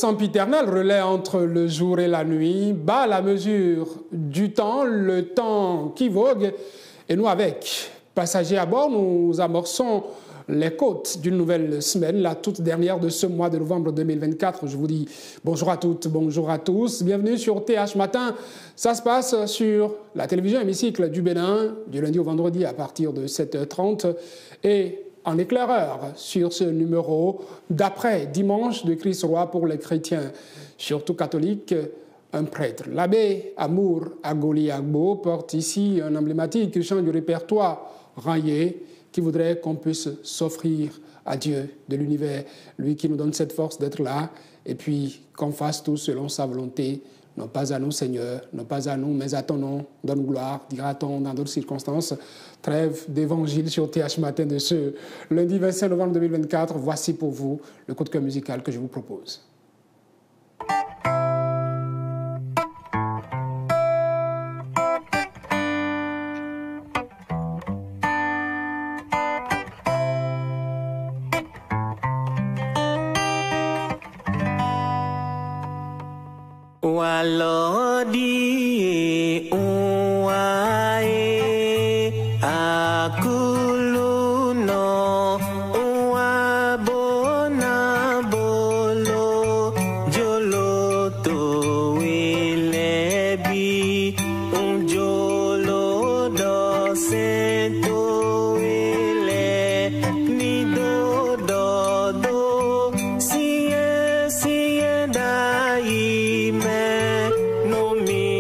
sempiternel relais entre le jour et la nuit, bat la mesure du temps, le temps qui vogue, et nous avec. Passagers à bord, nous amorçons les côtes d'une nouvelle semaine, la toute dernière de ce mois de novembre 2024. Je vous dis bonjour à toutes, bonjour à tous. Bienvenue sur TH Matin. Ça se passe sur la télévision Hémicycle du Bénin, du lundi au vendredi à partir de 7h30 et en éclaireur sur ce numéro d'après dimanche de Christ roi pour les chrétiens, surtout catholiques. Un prêtre, l'abbé Amour Agoli Agbo, porte ici un emblématique chant du répertoire raillé qui voudrait qu'on puisse s'offrir à Dieu de l'univers, lui qui nous donne cette force d'être là, et puis qu'on fasse tout selon sa volonté, non pas à nous, Seigneur, non pas à nous, mais à ton nom, donne gloire, dira-t-on dans d'autres circonstances. Trêve d'évangile sur TH Matin de ce lundi 25 novembre 2024. Voici pour vous le coup de cœur musical que je vous propose. Walodi uwae akuluno uwabona bolo jolo to wilebi unjolo do sento wile ni do do do siye siye dai me no mi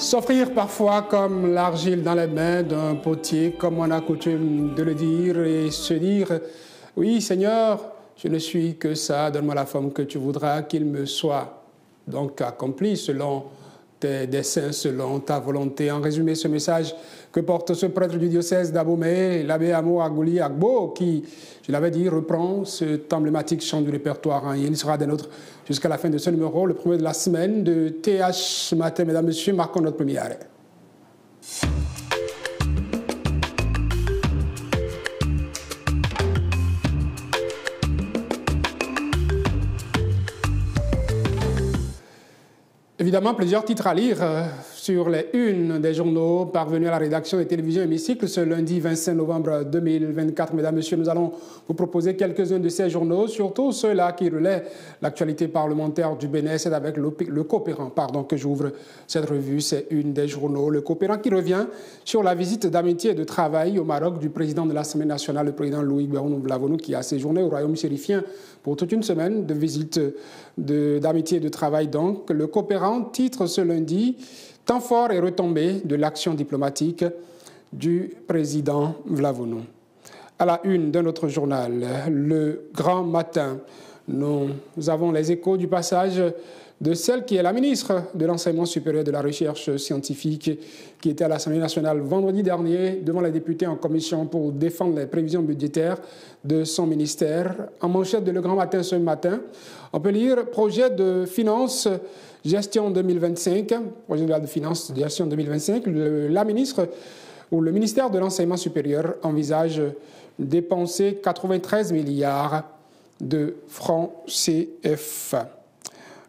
S'offrir parfois comme l'argile dans les mains d'un potier, comme on a coutume de le dire, et se dire « Oui, Seigneur, je ne suis que ça, donne-moi la forme que tu voudras, qu'il me soit donc accompli selon tes desseins, selon ta volonté. » En résumé, ce message que porte ce prêtre du diocèse d'Abomey, l'abbé Amo Agouli Agbo, qui, je l'avais dit, reprend cet emblématique chant du répertoire. Il sera des nôtres jusqu'à la fin de ce numéro, le premier de la semaine de TH Matin. Mesdames, Messieurs, marquons notre premier arrêt. Évidemment, plusieurs titres à lire sur les unes des journaux parvenus à la rédaction des télévisions Hémicycle ce lundi 25 novembre 2024. Mesdames, Messieurs, nous allons vous proposer quelques-uns de ces journaux, surtout ceux-là qui relaient l'actualité parlementaire du Bénin. C'est avec le Coopérant que j'ouvre cette revue. C'est une des journaux. Le Coopérant qui revient sur la visite d'amitié et de travail au Maroc du président de l'Assemblée nationale, le président Louis Gbéron-Vlavonou, qui a séjourné au royaume chérifien pour toute une semaine de visite d'amitié et de travail. Donc, le Coopérant titre ce lundi « Temps fort et retombées de l'action diplomatique du président Vlavonou ». À la une d'un autre journal, Le Grand Matin, nous avons les échos du passage de celle qui est la ministre de l'Enseignement supérieur et de la Recherche scientifique, qui était à l'Assemblée nationale vendredi dernier devant les députés en commission pour défendre les prévisions budgétaires de son ministère. En manchette de Le Grand Matin ce matin, on peut lire « Projet de finances gestion 2025 », projet de loi de finances gestion 2025, la ministre ou le ministère de l'Enseignement supérieur envisage dépenser 93 milliards de francs CFA.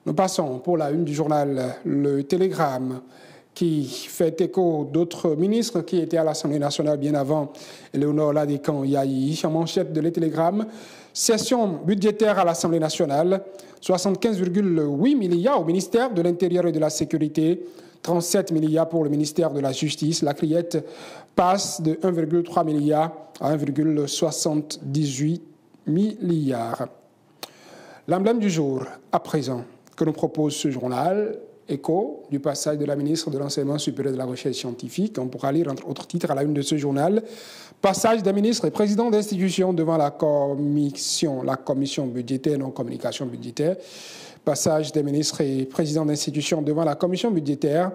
Nous passons pour la une du journal Le Télégramme, qui fait écho d'autres ministres qui étaient à l'Assemblée nationale bien avant Léonore Ladécan Yahi. En manchette de Le Télégramme, session budgétaire à l'Assemblée nationale, 75,8 milliards au ministère de l'Intérieur et de la Sécurité, 37 milliards pour le ministère de la Justice. La criette passe de 1,3 milliard à 1,78 milliards. L'emblème du jour, à présent, que nous propose ce journal, écho du passage de la ministre de l'Enseignement supérieur et de la Recherche scientifique. On pourra lire, entre autres titres, à la une de ce journal, passage des ministres et présidents d'institutions devant la commission budgétaire, non communication budgétaire, passage des ministres et présidents d'institutions devant la commission budgétaire.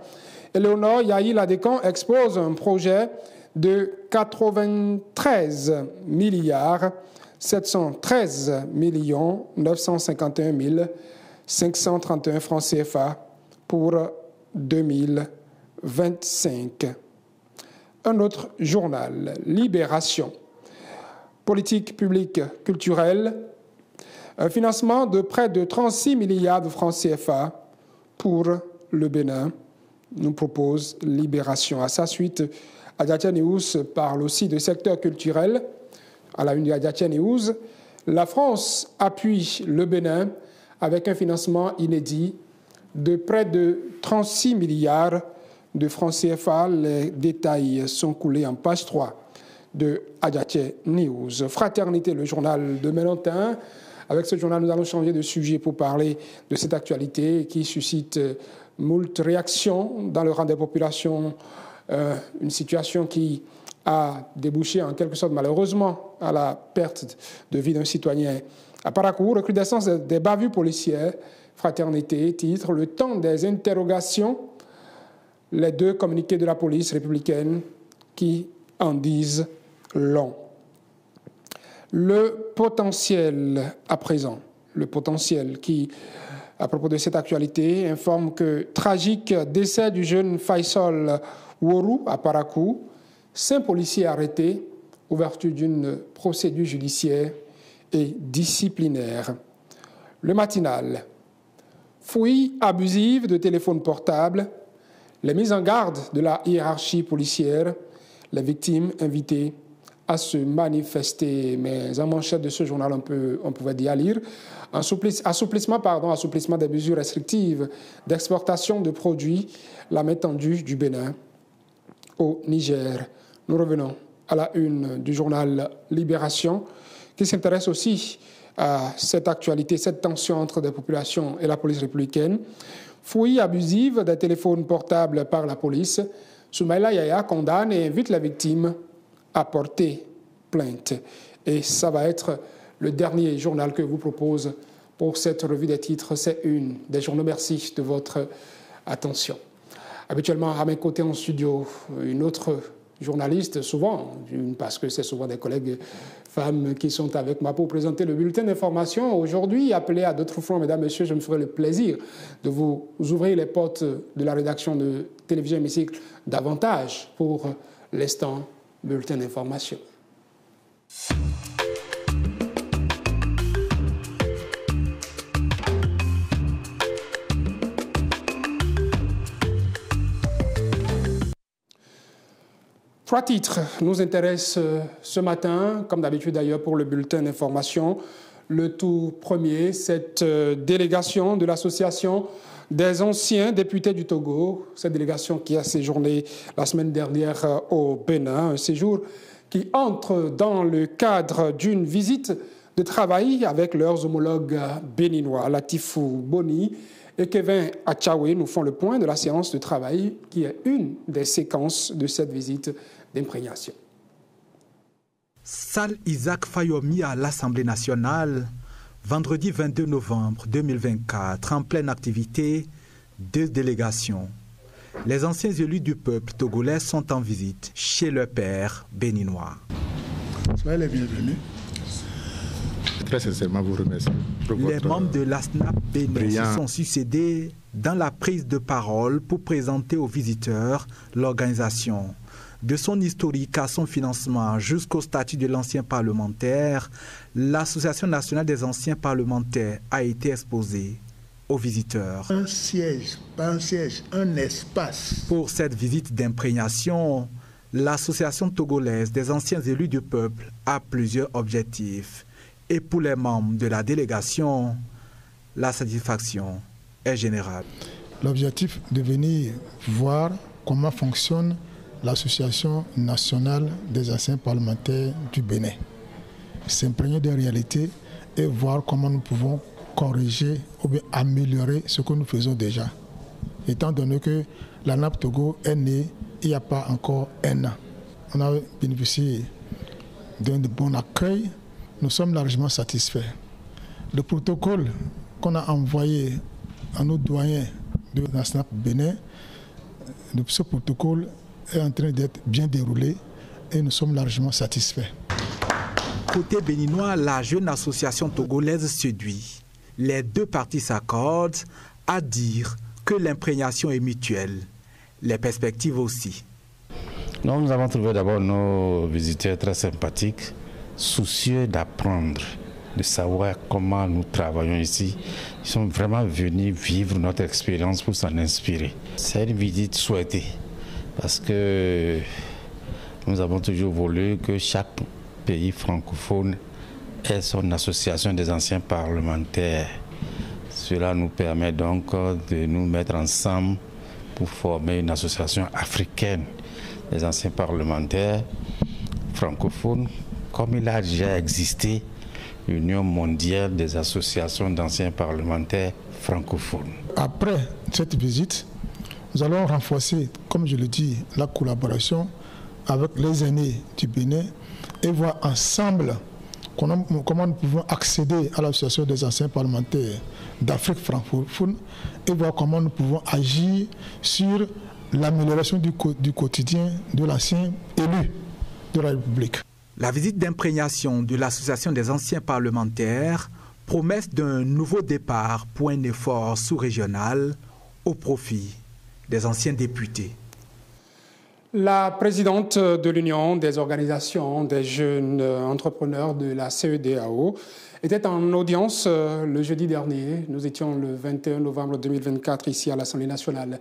Léonore Yahi Ladécan expose un projet de 93 milliards 713 951 531 francs CFA pour 2025. Un autre journal, Libération. Politique publique culturelle, un financement de près de 36 milliards de francs CFA pour le Bénin, nous propose Libération. À sa suite, Adjatia News parle aussi de secteur culturel. À la une de Adjatia News, la France appuie le Bénin avec un financement inédit de près de 36 milliards de francs CFA. Les détails sont coulés en page 3 de Adjatia News. Fraternité, le journal de Mélentin. Avec ce journal, nous allons changer de sujet pour parler de cette actualité qui suscite moult réactions dans le rang des populations. Une situation qui a débouché en quelque sorte malheureusement à la perte de vie d'un citoyen. À Parakou, recrudescence des bavures policières, Fraternité, titre « Le temps des interrogations », les deux communiqués de la police républicaine qui en disent long. Le potentiel à présent, le potentiel qui, à propos de cette actualité, informe que tragique décès du jeune Faisal Wourou à Parakou, 5 policiers arrêtés, ouverture d'une procédure judiciaire et disciplinaire. Le matinal, fouilles abusives de téléphones portables, les mises en garde de la hiérarchie policière, les victimes invitées à se manifester. Mais en manchette de ce journal, on pouvait dire à lire, assouplissement des mesures restrictives d'exportation de produits, la main tendue du Bénin au Niger. Nous revenons à la une du journal Libération, qui s'intéresse aussi à cette actualité, cette tension entre des populations et la police républicaine. fouille abusive des téléphones portables par la police. Soumaïla Yaya condamne et invite la victime à porter plainte. Et ça va être le dernier journal que je vous propose pour cette revue des titres. C'est une des journaux. Merci de votre attention. Habituellement, à mes côtés en studio, une autre journaliste, souvent, parce que c'est souvent des collègues femmes qui sont avec moi pour présenter le bulletin d'information. Aujourd'hui, appelé à d'autres fronts, mesdames, messieurs, je me ferai le plaisir de vous ouvrir les portes de la rédaction de Télévision Hémicycle davantage pour l'instant bulletin d'information. Trois titres nous intéressent ce matin, comme d'habitude d'ailleurs pour le bulletin d'information. Le tout premier, cette délégation de l'association des anciens députés du Togo, cette délégation qui a séjourné la semaine dernière au Bénin, un séjour qui entre dans le cadre d'une visite de travail avec leurs homologues béninois, Latifou Boni et Kevin Achawe nous font le point de la séance de travail qui est une des séquences de cette visite d'imprégnation. Salle Isaac Fayomi à l'Assemblée nationale, vendredi 22 novembre 2024, en pleine activité, deux délégations. Les anciens élus du peuple togolais sont en visite chez leur père béninois. Soyez les bienvenus. Très sincèrement, vous remercie. Les membres de l'ASNAP Bénin se sont succédés dans la prise de parole pour présenter aux visiteurs l'organisation. De son historique à son financement jusqu'au statut de l'ancien parlementaire, l'Association nationale des anciens parlementaires a été exposée aux visiteurs. Un siège, pas un siège, un espace. Pour cette visite d'imprégnation, l'Association togolaise des anciens élus du peuple a plusieurs objectifs. Et pour les membres de la délégation, la satisfaction est générale. L'objectif de venir voir comment fonctionne l'Association nationale des anciens parlementaires du Bénin. S'imprégner des réalités et voir comment nous pouvons corriger ou bien améliorer ce que nous faisons déjà. Étant donné que la NAP Togo est née il n'y a pas encore un an. On a bénéficié d'un bon accueil. Nous sommes largement satisfaits. Le protocole qu'on a envoyé à nos doyens de la SNAP Bénin, ce protocole est en train d'être bien déroulé et nous sommes largement satisfaits. Côté béninois, la jeune association togolaise séduit. Les deux parties s'accordent à dire que l'imprégnation est mutuelle. Les perspectives aussi. Nous avons trouvé d'abord nos visiteurs très sympathiques, soucieux d'apprendre, de savoir comment nous travaillons ici. Ils sont vraiment venus vivre notre expérience pour s'en inspirer. C'est une visite souhaitée parce que nous avons toujours voulu que chaque pays francophone ait son association des anciens parlementaires. Cela nous permet donc de nous mettre ensemble pour former une association africaine des anciens parlementaires francophones, comme il a déjà existé l'Union mondiale des associations d'anciens parlementaires francophones. Après cette visite, nous allons renforcer, comme je le dis, la collaboration avec les aînés du Bénin et voir ensemble comment nous pouvons accéder à l'association des anciens parlementaires d'Afrique francophone et voir comment nous pouvons agir sur l'amélioration du quotidien de l'ancien élu de la République. La visite d'imprégnation de l'Association des anciens parlementaires, promesse d'un nouveau départ pour un effort sous-régional au profit des anciens députés. La présidente de l'Union des organisations des jeunes entrepreneurs de la CEDEAO était en audience le jeudi dernier. Nous étions le 21 novembre 2024 ici à l'Assemblée nationale.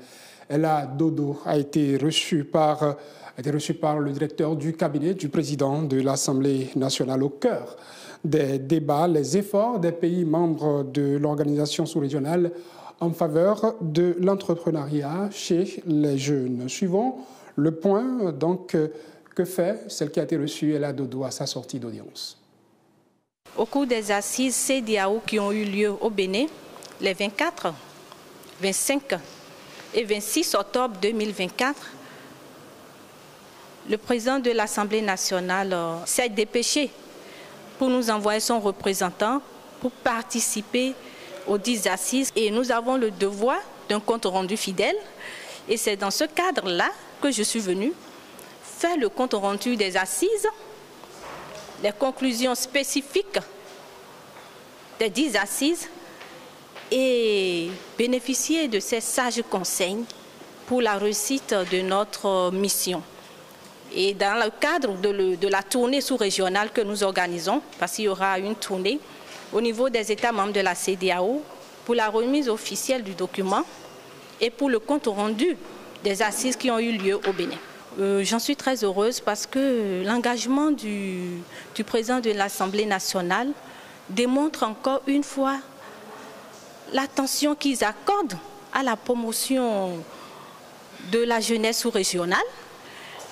Ella Dodo a été reçue par le directeur du cabinet du président de l'Assemblée nationale. Au cœur des débats, les efforts des pays membres de l'organisation sous-régionale en faveur de l'entrepreneuriat chez les jeunes. Suivons le point donc, que fait celle qui a été reçue, Ella Dodo, à sa sortie d'audience. Au cours des assises CEDEAO qui ont eu lieu au Bénin, les 24 25 et 26 octobre 2024, le président de l'Assemblée nationale s'est dépêché pour nous envoyer son représentant pour participer aux 10 assises. Et nous avons le devoir d'un compte rendu fidèle. Et c'est dans ce cadre-là que je suis venue faire le compte rendu des assises, les conclusions spécifiques des 10 assises et bénéficier de ces sages conseils pour la réussite de notre mission. Et dans le cadre de la tournée sous-régionale que nous organisons, parce qu'il y aura une tournée au niveau des États membres de la CEDEAO pour la remise officielle du document et pour le compte rendu des assises qui ont eu lieu au Bénin. J'en suis très heureuse parce que l'engagement du président de l'Assemblée nationale démontre encore une fois l'attention qu'ils accordent à la promotion de la jeunesse sous-régionale.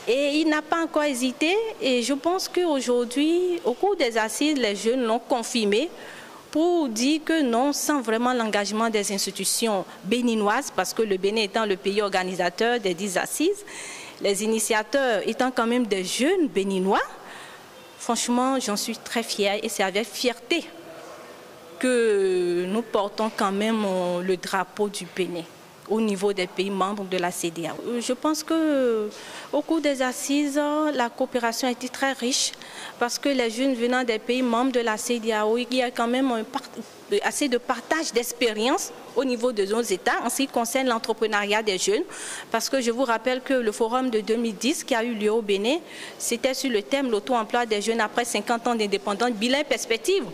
Et il n'a pas encore hésité et je pense qu'aujourd'hui, au cours des assises, les jeunes l'ont confirmé pour dire que non, sans vraiment l'engagement des institutions béninoises, parce que le Bénin étant le pays organisateur des 10 assises, les initiateurs étant quand même des jeunes béninois, franchement, j'en suis très fière et c'est avec fierté que nous portons quand même le drapeau du Bénin au niveau des pays membres de la CEDEAO. Je pense qu'au cours des assises, la coopération a été très riche parce que les jeunes venant des pays membres de la CEDEAO, il y a quand même assez de partage d'expérience au niveau de nos États en ce qui concerne l'entrepreneuriat des jeunes. Parce que je vous rappelle que le forum de 2010 qui a eu lieu au Bénin, c'était sur le thème l'auto-emploi des jeunes après 50 ans d'indépendance, bilan et perspective.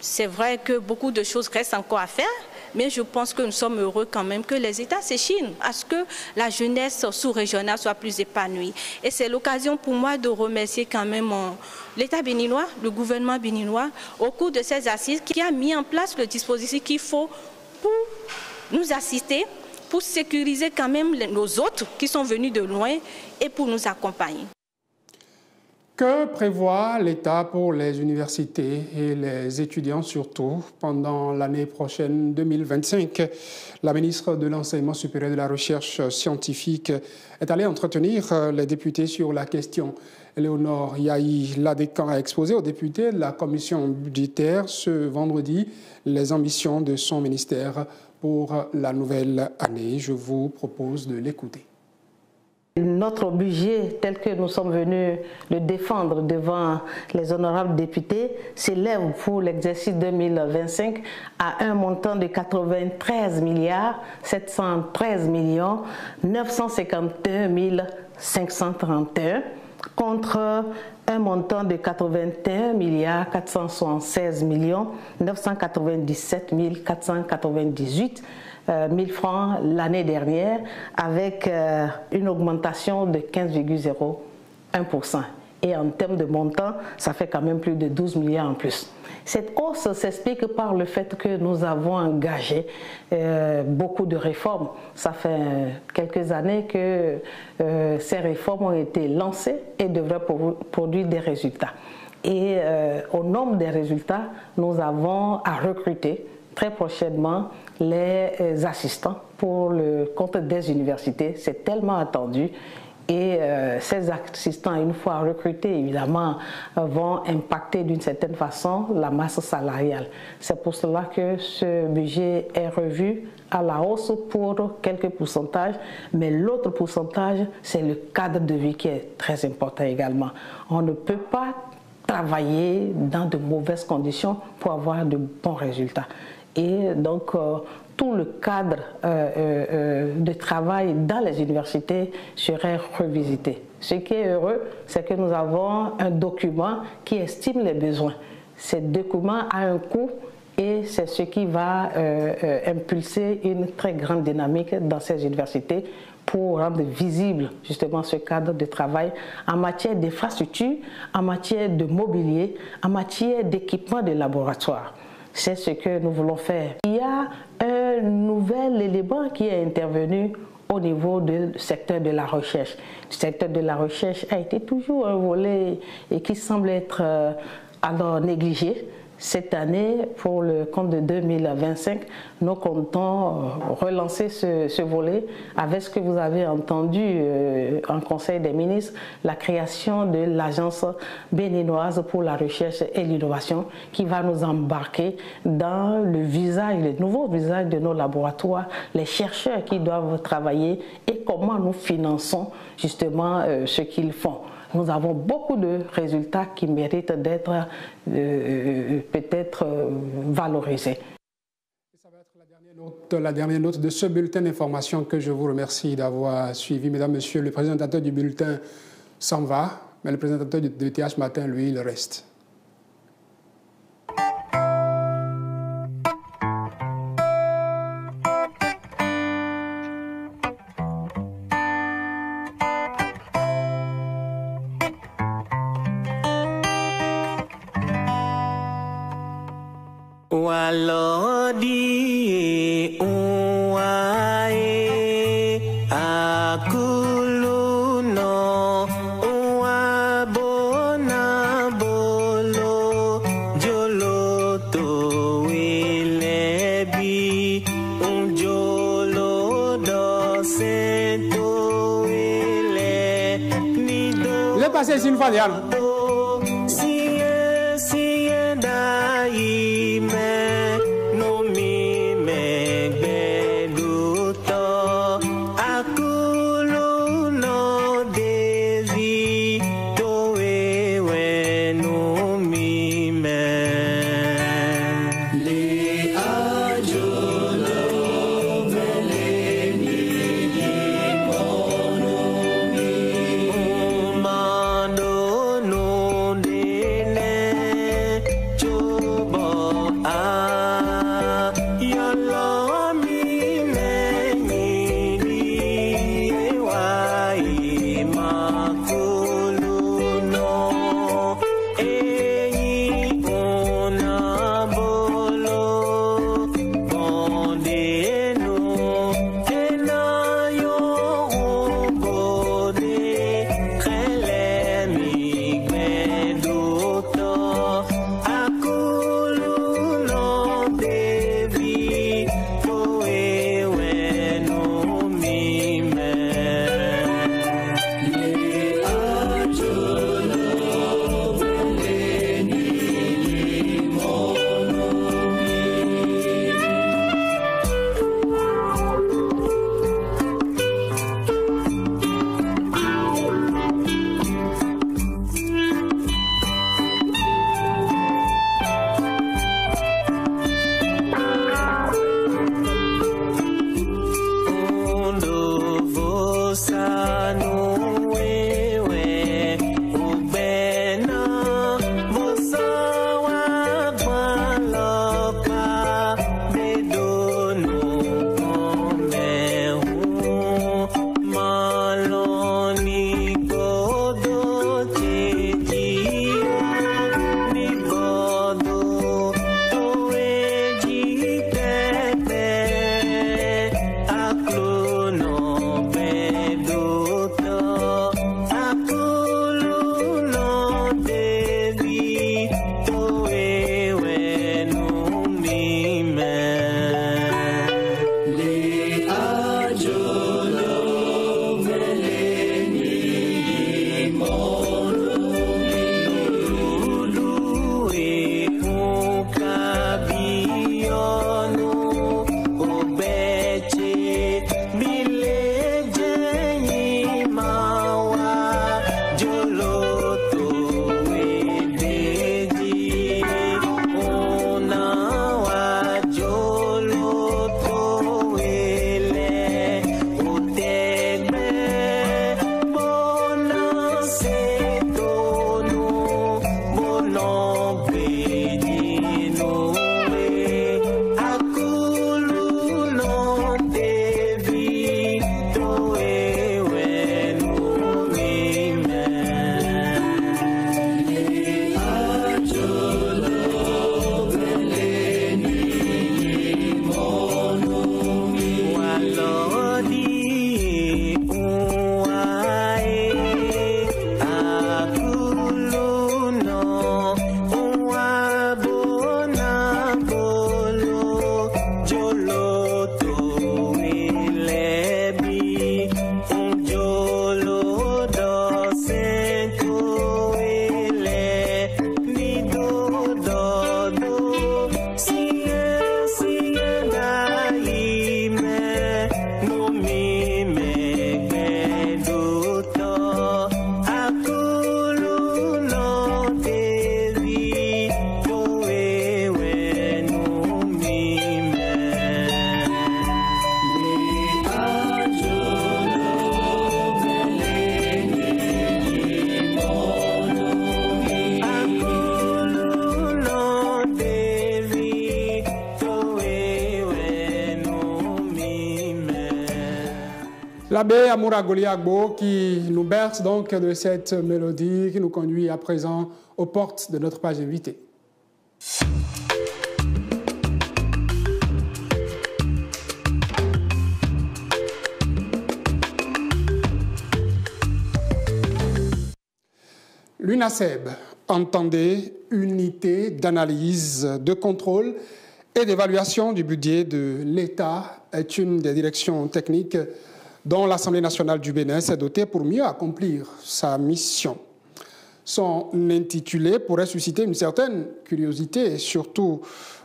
C'est vrai que beaucoup de choses restent encore à faire, mais je pense que nous sommes heureux quand même que les États s'échinent à ce que la jeunesse sous-régionale soit plus épanouie. Et c'est l'occasion pour moi de remercier quand même l'État béninois, le gouvernement béninois, au cours de ces assises, qui a mis en place le dispositif qu'il faut pour nous assister, pour sécuriser quand même nos hôtes qui sont venus de loin et pour nous accompagner. Que prévoit l'État pour les universités et les étudiants surtout pendant l'année prochaine 2025? La ministre de l'Enseignement supérieur et de la Recherche scientifique est allée entretenir les députés sur la question. Éléonore Yahi Ladécan a exposé aux députés de la commission budgétaire ce vendredi les ambitions de son ministère pour la nouvelle année. Je vous propose de l'écouter. Notre budget, tel que nous sommes venus le défendre devant les honorables députés, s'élève pour l'exercice 2025 à un montant de 93 milliards 713 millions 951 531 contre un montant de 81 milliards 476 millions 997 498 000 francs l'année dernière, avec une augmentation de 15,01%. Et en termes de montant, ça fait quand même plus de 12 milliards en plus. Cette hausse s'explique par le fait que nous avons engagé beaucoup de réformes. Ça fait quelques années que ces réformes ont été lancées et devraient produire des résultats. Et au nombre des résultats, nous avons à recruter très prochainement les assistants pour le compte des universités. C'est tellement attendu. Et ces assistants, une fois recrutés, évidemment, vont impacter d'une certaine façon la masse salariale. C'est pour cela que ce budget est revu à la hausse pour quelques pourcentages, mais l'autre pourcentage, c'est le cadre de vie qui est très important également. On ne peut pas travailler dans de mauvaises conditions pour avoir de bons résultats. Et donc, tout le cadre de travail dans les universités serait revisité. Ce qui est heureux, c'est que nous avons un document qui estime les besoins. Ce document a un coût et c'est ce qui va impulser une très grande dynamique dans ces universités pour rendre visible justement ce cadre de travail en matière d'infrastructure, en matière de mobilier, en matière d'équipement de laboratoire. C'est ce que nous voulons faire. Il y a un nouvel élément qui est intervenu au niveau du secteur de la recherche. Le secteur de la recherche a été toujours un volet et qui semble être alors négligé. cette année, pour le compte de 2025, nous comptons relancer ce volet avec ce que vous avez entendu en Conseil des ministres, la création de l'Agence béninoise pour la recherche et l'innovation qui va nous embarquer dans le nouveau visage de nos laboratoires, les chercheurs qui doivent travailler et comment nous finançons justement ce qu'ils font. Nous avons beaucoup de résultats qui méritent d'être peut-être valorisés. Ça va être la dernière note de ce bulletin d'information que je vous remercie d'avoir suivi. Mesdames, Messieurs, le présentateur du bulletin s'en va, mais le présentateur de TH Matin, lui, il reste. Walodi uwae akuluno uwabona bolo joloto wilebi unjolo dosento wile nido. Il est passé ici une fois, Diane. Mando no dene chobo L'abbé Amoura Goliagbo qui nous berce donc de cette mélodie qui nous conduit à présent aux portes de notre page invitée. L'UNASEB, entendez, unité d'analyse, de contrôle et d'évaluation du budget de l'État, est une des directions techniques dont l'Assemblée nationale du Bénin s'est dotée pour mieux accomplir sa mission. Son intitulé pourrait susciter une certaine curiosité, surtout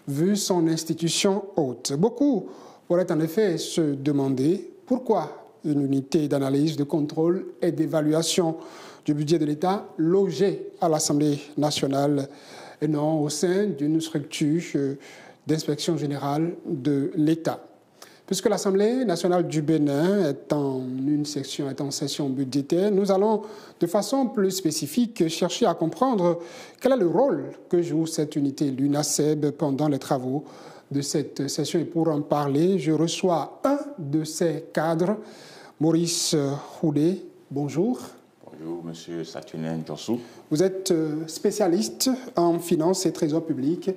vu son institution haute. Beaucoup pourraient en effet se demander pourquoi une unité d'analyse, de contrôle et d'évaluation du budget de l'État logée à l'Assemblée nationale et non au sein d'une structure d'inspection générale de l'État. Puisque l'Assemblée nationale du Bénin est en session budgétaire, nous allons de façon plus spécifique chercher à comprendre quel est le rôle que joue cette unité, l'UNASEB, pendant les travaux de cette session. Et pour en parler, je reçois un de ses cadres, Maurice Houdé. Bonjour. Bonjour, Monsieur Saturnin Djossou. Vous êtes spécialiste en finances et trésor public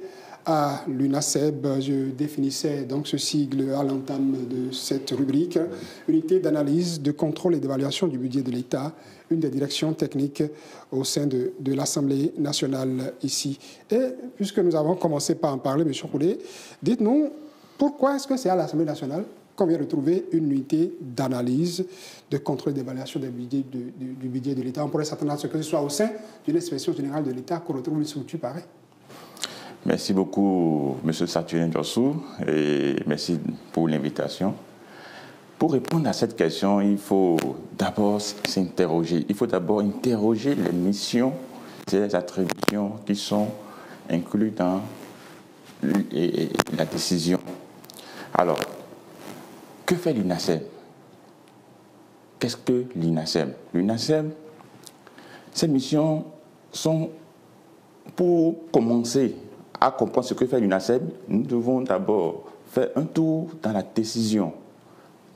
à l'UNASEB. Je définissais donc ce sigle à l'entame de cette rubrique. Unité d'analyse, de contrôle et d'évaluation du budget de l'État, une des directions techniques au sein de l'Assemblée nationale ici. Et puisque nous avons commencé par en parler, M. Koulé, dites-nous pourquoi est-ce que c'est à l'Assemblée nationale qu'on vient de trouver une unité d'analyse, de contrôle et d'évaluation du budget de l'État. On pourrait s'attendre à ce que ce soit au sein d'une inspection générale de l'État qu'on retrouve une structure pareille. Merci beaucoup, M. Saturnin Djossou, et merci pour l'invitation. Pour répondre à cette question, il faut d'abord s'interroger. Il faut d'abord interroger les missions et les attributions qui sont incluses dans la décision. Alors, que fait l'UNASEB? Qu'est-ce que l'UNASEB? L'UNASEB, ces missions sont, pour commencer à comprendre ce que fait l'UNASEB, nous devons d'abord faire un tour dans la décision.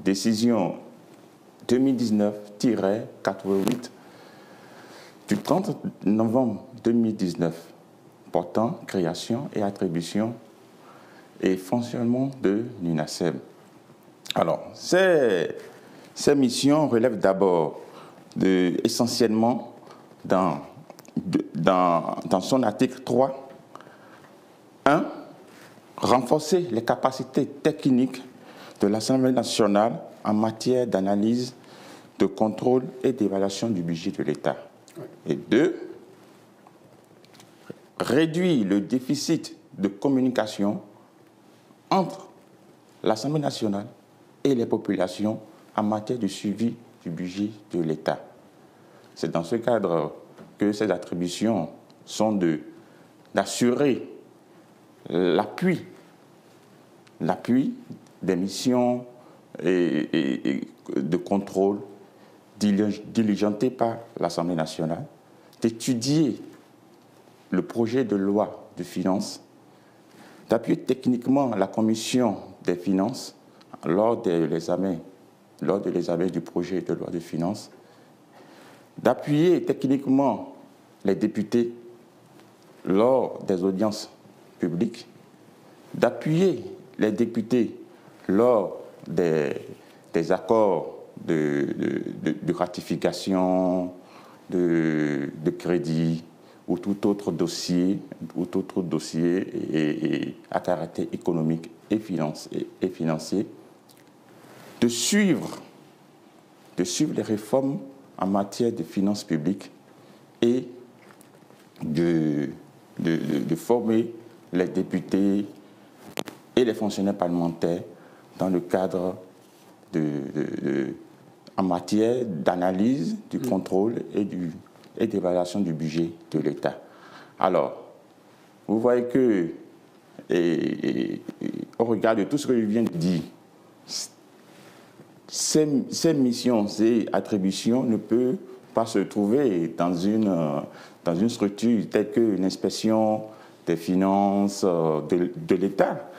Décision 2019-88 du 30 novembre 2019 portant création et attribution et fonctionnement de l'UNASEB. Alors, ces missions relèvent d'abord essentiellement dans son article 3, 1. Renforcer les capacités techniques de l'Assemblée nationale en matière d'analyse, de contrôle et d'évaluation du budget de l'État. Et 2. Réduire le déficit de communication entre l'Assemblée nationale et les populations en matière de suivi du budget de l'État. C'est dans ce cadre que ces attributions sont d'assurer l'appui des missions et de contrôle diligentées par l'Assemblée nationale, d'étudier le projet de loi de finances, d'appuyer techniquement la commission des finances lors de l'examen du projet de loi de finances, d'appuyer techniquement les députés lors des audiences publiques, d'appuyer les députés lors des accords de ratification, de crédit ou tout autre dossier à caractère économique et financier, de suivre les réformes en matière de finances publiques et de former les députés et les fonctionnaires parlementaires dans le cadre en matière d'analyse, du contrôle et d'évaluation du budget de l'État. Alors, vous voyez que, au regard de tout ce que je viens de dire, ces missions, ces attributions ne peuvent pas se trouver dans une structure telle que l'inspection des finances de l'État.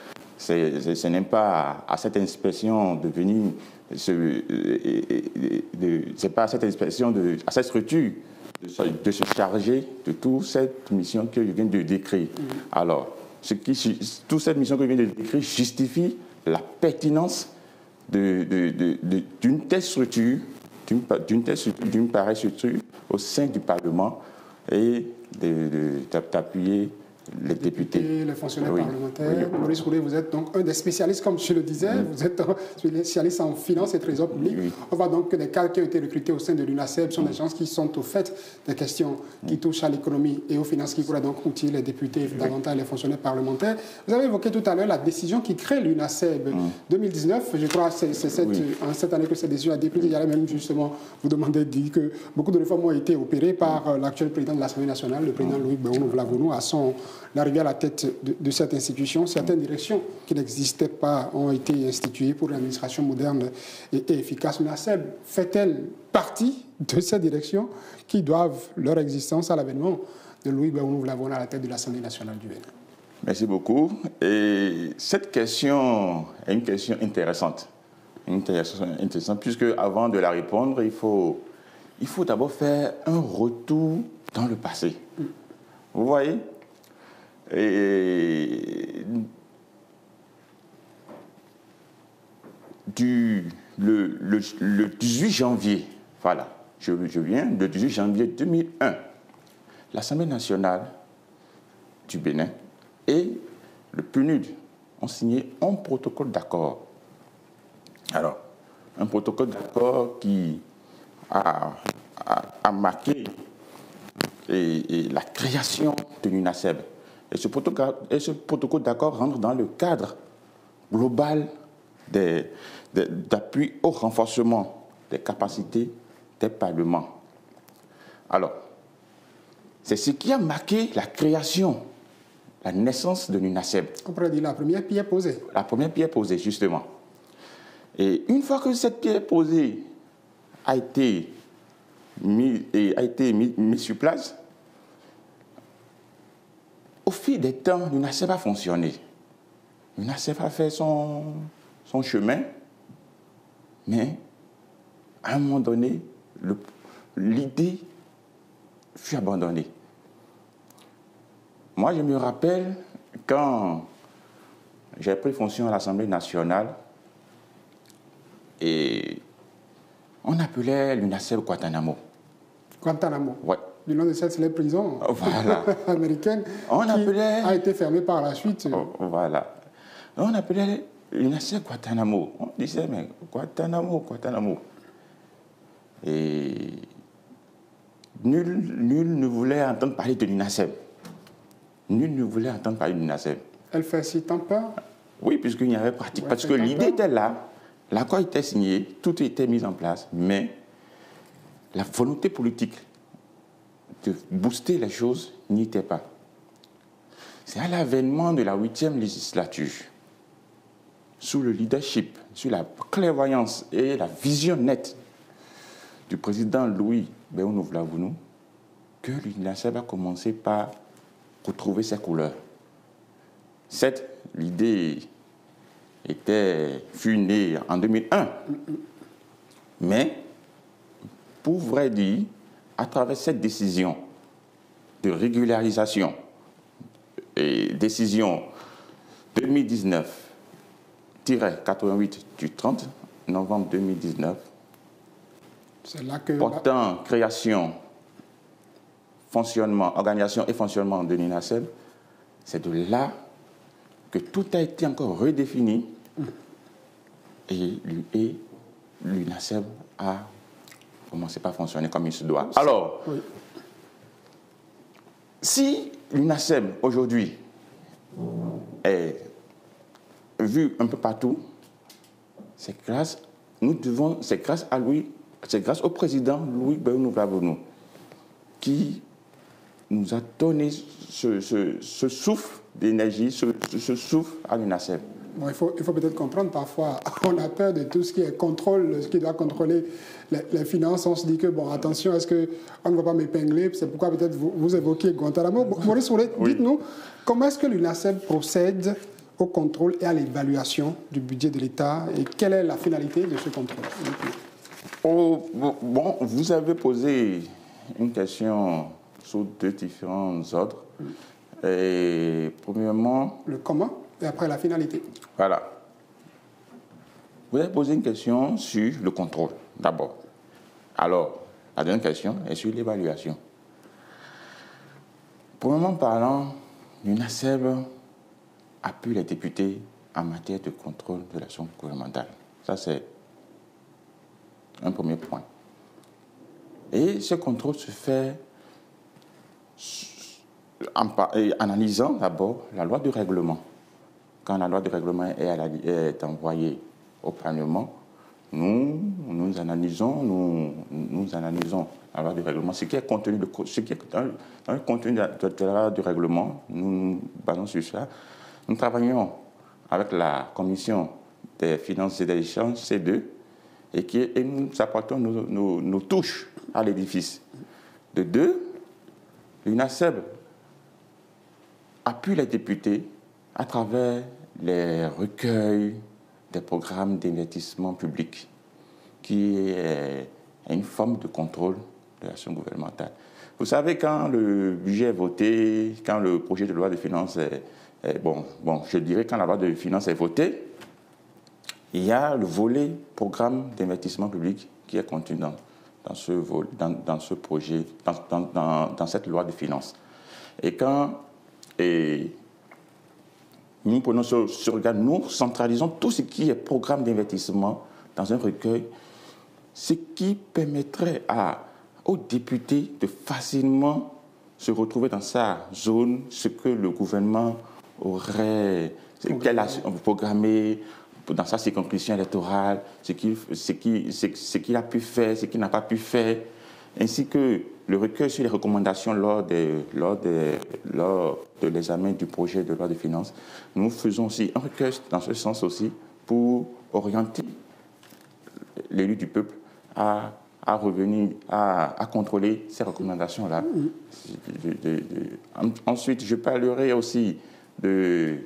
Ce n'est pas à cette inspection de venir, c'est pas à cette inspection, à cette structure de se charger de toute cette mission que je viens de décrire. Alors, toute cette mission que je viens de décrire justifie la pertinence d'une telle structure, d'une pareille structure au sein du Parlement et d'appuyer les députés. Les fonctionnaires parlementaires. Oui. Maurice Roulé, vous êtes donc un des spécialistes, comme je le disais, vous êtes un spécialiste en finance et trésor public. On voit donc que les cadres qui ont été recrutés au sein de l'UNASEB sont des gens qui sont au fait des questions qui touchent à l'économie et aux finances, qui pourraient donc outiller les députés, davantage les fonctionnaires parlementaires. Vous avez évoqué tout à l'heure la décision qui crée l'UNASEB 2019. Je crois que c'est cette année que cette décision a été prise. Il y allait même justement vous demander de dire que beaucoup de réformes ont été opérées par l'actuel président de l'Assemblée nationale, le président Louis Béounou-Vlavonou, à son l'arrivée à la tête de cette institution. Certaines directions qui n'existaient pas ont été instituées pour une administration moderne et efficace. L'UNASEB fait-elle partie de ces directions qui doivent leur existence à l'avènement de Louis Béounou-Vlavonou à la tête de l'Assemblée nationale du Bénin? Merci beaucoup. Et cette question est une question intéressante. Puisque avant de la répondre, il faut d'abord faire un retour dans le passé. Vous voyez? Et le 18 janvier, voilà, le 18 janvier 2001, l'Assemblée nationale du Bénin et le PNUD ont signé un protocole d'accord. Alors, un protocole d'accord qui a marqué la création de l'UNASEB. Et ce protocole d'accord rentre dans le cadre global d'appui au renforcement des capacités des parlements. Alors, c'est ce qui a marqué la création, la naissance de l'UNASEB. On pourrait dire la première pierre posée. La première pierre posée, justement. Et une fois que cette pierre posée a été mise sur place, au fil des temps, l'UNASEB a fonctionné. L'UNASEB a fait son chemin, mais à un moment donné, l'idée fut abandonnée. Moi, je me rappelle quand j'ai pris fonction à l'Assemblée nationale et on appelait l'UNASEB Guantanamo. Guantanamo? Oui. Du nom de cette célèbre prison américaine a été fermée par la suite. Voilà. On appelait l'UNASEB Guantanamo. On disait, mais Guantanamo. Et nul ne voulait entendre parler de l'UNASEB. Nul ne voulait entendre parler de l'UNASEB. Elle fait si tant peur? Oui, puisqu'il n'y avait pratique. Parce que l'idée était là, l'accord était signé, tout était mis en place, mais la volonté politique de booster les choses n'y était pas. C'est à l'avènement de la 8e législature, sous le leadership, sous la clairvoyance et la vision nette du président Louis Béounou-Vlavonou, que l'UNASEB a commencé par retrouver ses couleurs. L'idée fut née en 2001, mais pour vrai dire, à travers cette décision de régularisation et décision 2019-88 du 30 novembre 2019, portant création, fonctionnement, organisation et fonctionnement de l'UNASEB, c'est de là que tout a été encore redéfini et l'UNASEB a commencé par fonctionner comme il se doit. Alors, si l'UNASEB aujourd'hui est vue un peu partout, c'est grâce à lui, c'est grâce au président Louis Béounou-Vlavonou qui nous a donné ce souffle d'énergie, ce souffle à l'UNASEB. Bon, il faut peut-être comprendre, parfois, on a peur de tout ce qui est contrôle, ce qui doit contrôler les finances. On se dit que, bon, attention, est-ce qu'on ne va pas m'épingler? C'est pourquoi peut-être vous évoquez Guantanamo. Maurice Roulé, dites-nous, comment est-ce que l'UNASEB procède au contrôle et à l'évaluation du budget de l'État. Et quelle est la finalité de ce contrôle? Bon, vous avez posé une question sous deux différents ordres. Et premièrement... Le comment et après la finalité. Voilà. Vous avez posé une question sur le contrôle, d'abord. Alors, la deuxième question est sur l'évaluation. Premièrement parlant, l'UNASEB appuie les députés en matière de contrôle de l'action gouvernementale. Ça, c'est un premier point. Et ce contrôle se fait en analysant d'abord la loi de règlement. Quand la loi de règlement est envoyée au Parlement, nous analysons la loi de règlement, ce qui est contenu dans le contenu de la loi de règlement, nous nous basons sur ça. Nous travaillons avec la commission des finances et des échanges, C2, et nous apportons nos touches à l'édifice. De deux, l'UNASEB appuie les députés à travers les recueils des programmes d'investissement public, qui est une forme de contrôle de l'action gouvernementale. Vous savez, quand le budget est voté, quand le projet de loi de finances je dirais quand la loi de finances est votée, il y a le volet programme d'investissement public qui est contenu dans ce projet, dans cette loi de finances. Et quand nous prenons ce regard, nous centralisons tout ce qui est programme d'investissement dans un recueil, ce qui permettrait aux députés de facilement se retrouver dans sa zone, ce que le gouvernement aurait programmé dans sa circonscription électorale, ce qu'il a pu faire, ce qu'il n'a pas pu faire, ainsi que le recueil sur les recommandations lors de l'examen du projet de loi de finances. Nous faisons aussi un recueil dans ce sens aussi pour orienter l'élu du peuple à revenir, à contrôler ces recommandations-là. Ensuite, je parlerai aussi des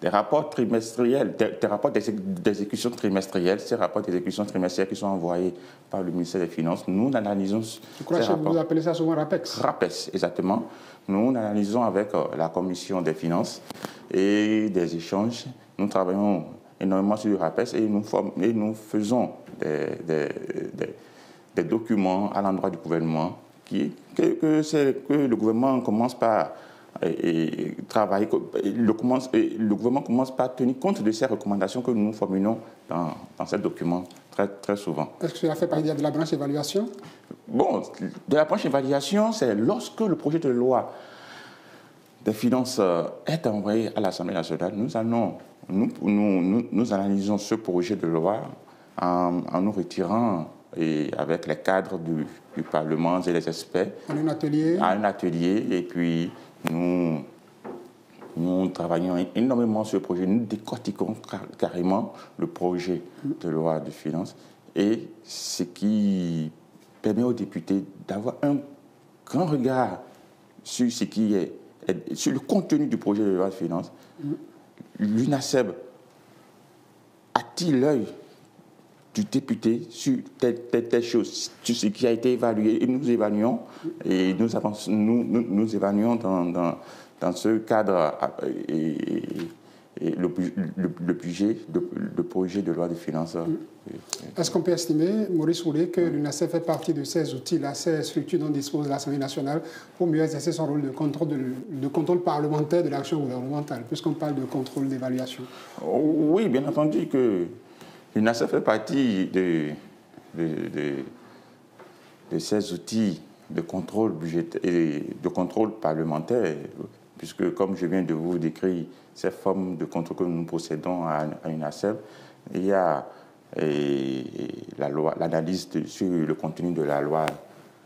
rapports trimestriels, des rapports d'exécution trimestrielle, ces rapports d'exécution trimestrielle qui sont envoyés par le ministère des Finances. Nous analysons Je crois que vous appelez ça souvent RAPEX. RAPEX, exactement. Nous analysons avec la commission des finances et des échanges. Nous travaillons énormément sur le RAPEX et nous faisons des documents à l'endroit du gouvernement que le gouvernement commence par travailler, le gouvernement commence par tenir compte de ces recommandations que nous formulons dans ces documents très, très souvent. Est-ce que cela fait partie de la branche évaluation? Bon, de la branche évaluation, c'est lorsque le projet de loi des finances est envoyé à l'Assemblée nationale, nous analysons ce projet de loi en nous retirant avec les cadres du Parlement et les experts à un atelier, et puis nous travaillons énormément sur le projet, nous décortiquons carrément le projet de loi de finances, et ce qui permet aux députés d'avoir un grand regard sur ce qui est sur le contenu du projet de loi de finances. L'UNASEB attire l'œil du député sur telle chose, sur ce qui a été évalué, et nous évaluons, et nous évaluons dans ce cadre le budget, le projet de loi de finances. Est-ce qu'on peut estimer, Maurice Roulet, que l'UNASEB fait partie de ces outils-là, ces structures dont dispose l'Assemblée nationale pour mieux exercer son rôle de contrôle parlementaire de l'action gouvernementale, puisqu'on parle de contrôle d'évaluation? Oui, bien entendu que l'UNASEB fait partie de ces outils de contrôle budgétaire et de contrôle parlementaire, puisque, comme je viens de vous décrire, ces formes de contrôle que nous possédons à l'UNASEB, il y a l'analyse sur le contenu de la loi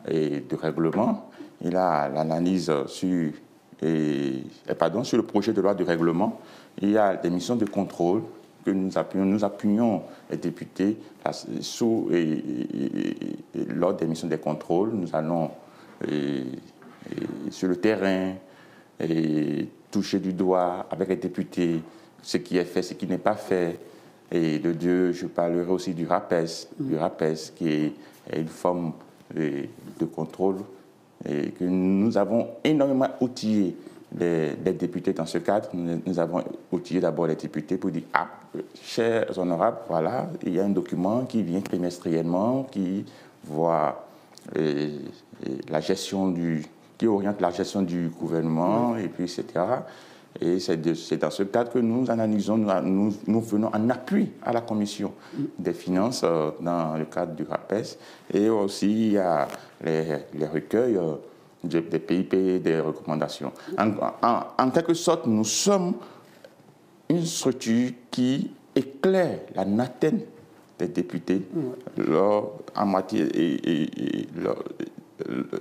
et de règlement, il y a l'analyse sur le projet de loi de règlement, il y a des missions de contrôle que nous appuyons les députés lors des missions de contrôle. Nous allons sur le terrain, toucher du doigt avec les députés ce qui est fait, ce qui n'est pas fait. Et de Dieu, je parlerai aussi du RAPES, qui est une forme de contrôle et que nous avons énormément outillé les députés dans ce cadre. Nous avons outillé d'abord les députés pour dire « Ah, chers honorables, voilà, il y a un document qui vient trimestriellement, qui voit la gestion qui oriente la gestion du gouvernement, et puis etc. » Et c'est dans ce cadre que nous analysons, nous venons en appui à la Commission des finances dans le cadre du RAPES. Et aussi, il y a les recueils des PIP, des recommandations. En quelque sorte, nous sommes une structure qui éclaire la natine des députés en matière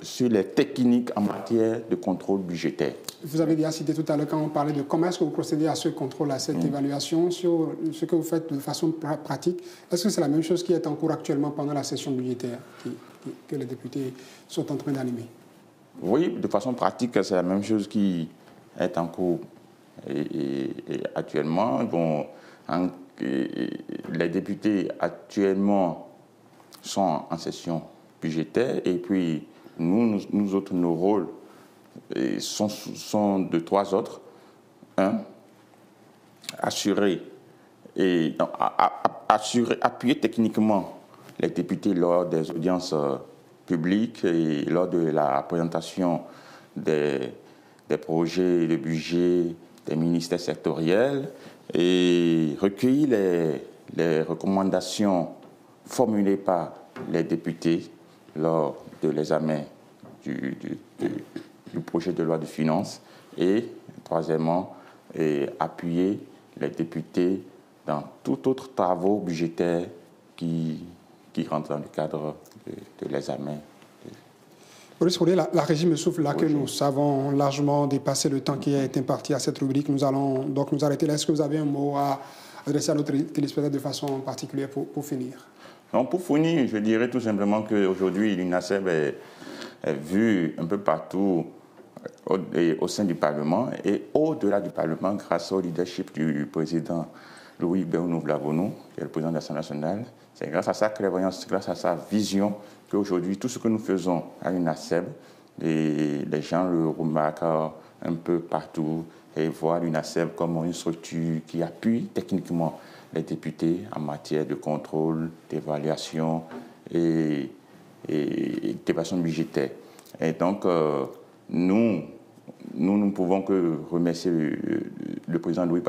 sur les techniques en matière de contrôle budgétaire. Vous avez déjà cité tout à l'heure quand on parlait de comment est-ce que vous procédez à ce contrôle, à cette évaluation sur ce que vous faites de façon pratique. Est-ce que c'est la même chose qui est en cours actuellement pendant la session budgétaire que les députés sont en train d'animer? Oui, de façon pratique, c'est la même chose qui est en cours. Et actuellement, les députés actuellement sont en session budgétaire et puis nous autres, nos rôles sont de trois autres. Un, appuyer techniquement les députés lors des audiences publiques et lors de la présentation des projets de budget des ministères sectoriels et recueillir les recommandations formulées par les députés lors de l'examen du projet de loi de finances et, troisièmement, appuyer les députés dans tout autre travaux budgétaires qui rentrent dans le cadre de l'examen. Maurice Roudé, la régie me souffle là que nous avons largement dépassé le temps qui a été imparti à cette rubrique. Nous allons donc nous arrêter là. Est-ce que vous avez un mot à adresser à notre téléspectateur de façon particulière pour finir? Non, pour finir, je dirais tout simplement qu'aujourd'hui, l'UNASEB est vue un peu partout au sein du Parlement et au-delà du Parlement grâce au leadership du président Louis Béounou-Vlavonou, qui est le président de l'Assemblée nationale. C'est grâce à sa clairvoyance, grâce à sa vision qu'aujourd'hui, tout ce que nous faisons à l'UNASEB, les gens le remarquent un peu partout et voient l'UNASEB comme une structure qui appuie techniquement les députés en matière de contrôle, d'évaluation et d'évaluation budgétaire. Et donc, nous ne pouvons que remercier le président Louis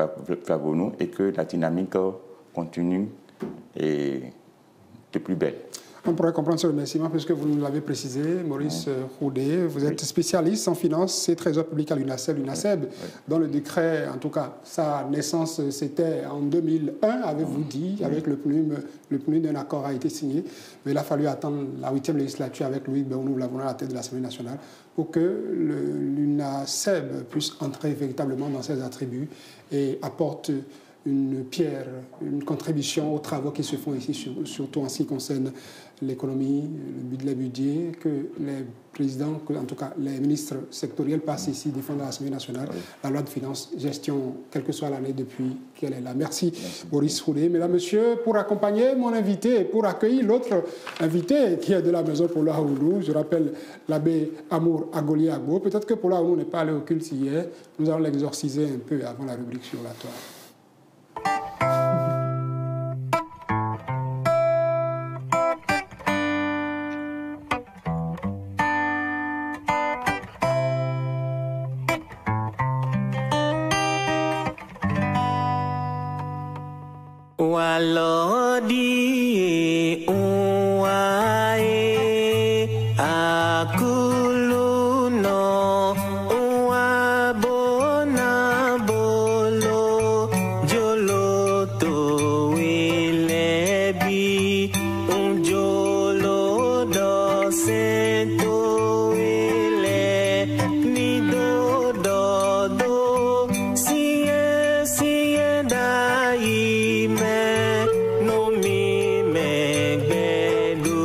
Vlavonou et que la dynamique continue et de plus belle. On pourrait comprendre ce remerciement puisque vous nous l'avez précisé, Maurice Roudé. Vous êtes spécialiste en finance et trésor public à l'UNASEB. L'UNASEB, dont le décret, en tout cas, sa naissance, c'était en 2001, avez-vous dit, avec le PNUD d'un accord a été signé. Mais il a fallu attendre la 8e législature avec Louis Béounou-Vlavonou à la tête de l'Assemblée nationale pour que l'UNASEB puisse entrer véritablement dans ses attributs et apporte une pierre, une contribution aux travaux qui se font ici, surtout en ce qui concerne l'économie, les budgets, que les présidents, en tout cas les ministres sectoriels passent ici défendre à l'Assemblée nationale la loi de finances, gestion, quelle que soit l'année depuis qu'elle est là. Merci Maurice Roudé. Mesdames, Messieurs, pour accompagner mon invité et pour accueillir l'autre invité qui est de la maison Paula Aoulou, je rappelle l'abbé Amour Agoli Agbo. Peut-être que Paula Aoulou n'est pas allé au culte hier, nous allons l'exorciser un peu avant la rubrique sur la toile. Walodi uwae akuluno uwabona bolo joloto wilebi unjolo do sento wile nido do siye daime no mi me gbedu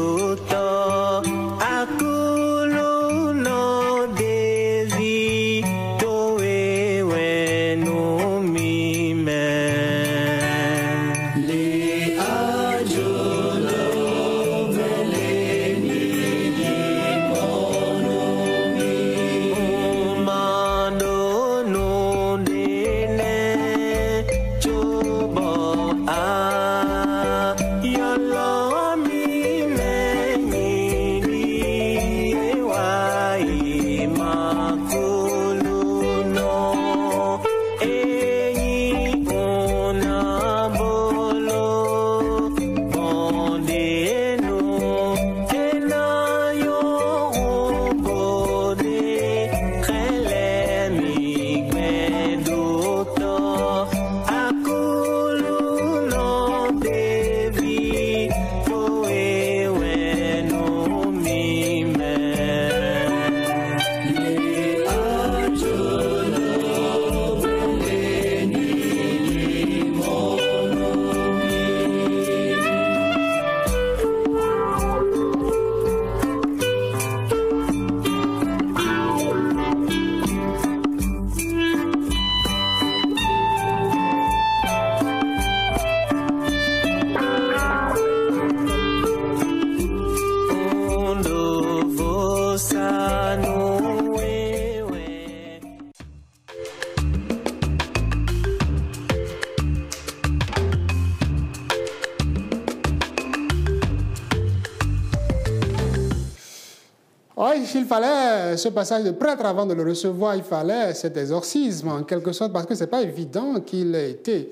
il fallait ce passage de prêtre avant de le recevoir, il fallait cet exorcisme en quelque sorte, parce que ce n'est pas évident qu'il ait été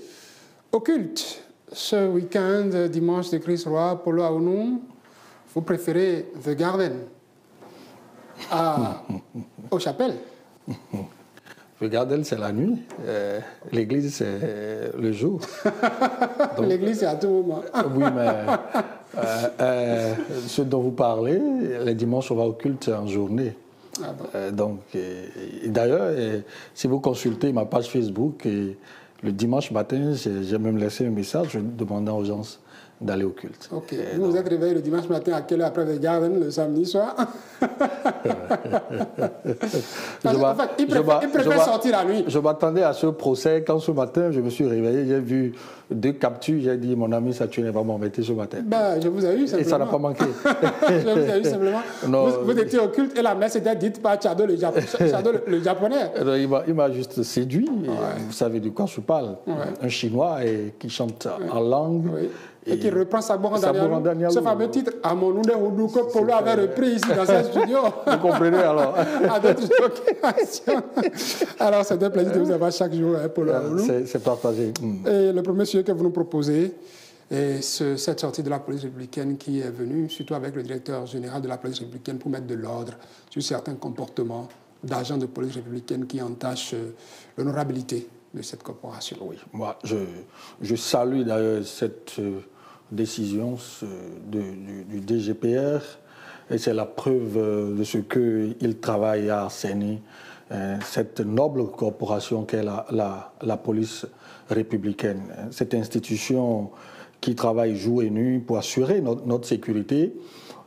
occulte. Ce week-end, dimanche de Christ Roi, Polo Aounou, vous préférez The Garden aux chapelles. The Garden, c'est la nuit. L'église, c'est le jour. L'église, c'est à tout moment. Oui, mais ce dont vous parlez, les dimanches, on va au culte en journée. Ah bon. D'ailleurs, si vous consultez ma page Facebook, le dimanche matin, j'ai même laissé un message demandant aux gens d'aller au culte. Ok. Vous êtes réveillé le dimanche matin à quelle heure après The Garden, le samedi soir? Il préfère sortir la nuit. Je m'attendais à ce procès. Quand ce matin, je me suis réveillé, j'ai vu 2 captures. J'ai dit, mon ami Saturne va m'embêter ce matin. Je vous ai eu simplement. Et ça n'a pas manqué. Je vous ai eu simplement. Vous étiez au culte et la messe était dite par Chado le japonais. Il m'a juste séduit. Ouais. Vous savez de quoi je parle. Ouais. Un Chinois qui chante en langue. Oui. Et qui reprend Sabor Daniel, ce fameux titre « Amonoude Oudou » que Polo avait repris ici dans ce studio. Vous comprenez alors. À d'autres occasions. Alors, c'est un plaisir de vous avoir chaque jour, Polo Aounou. C'est partagé. Et le premier sujet que vous nous proposez est cette sortie de la police républicaine qui est venue, surtout avec le directeur général de la police républicaine, pour mettre de l'ordre sur certains comportements d'agents de police républicaine qui entachent l'honorabilité de cette corporation. Oui, moi, je salue d'ailleurs cette décision du DGPR, et c'est la preuve de ce qu'il travaille à assainir cette noble corporation qu'est la police républicaine. Cette institution qui travaille jour et nuit pour assurer notre sécurité.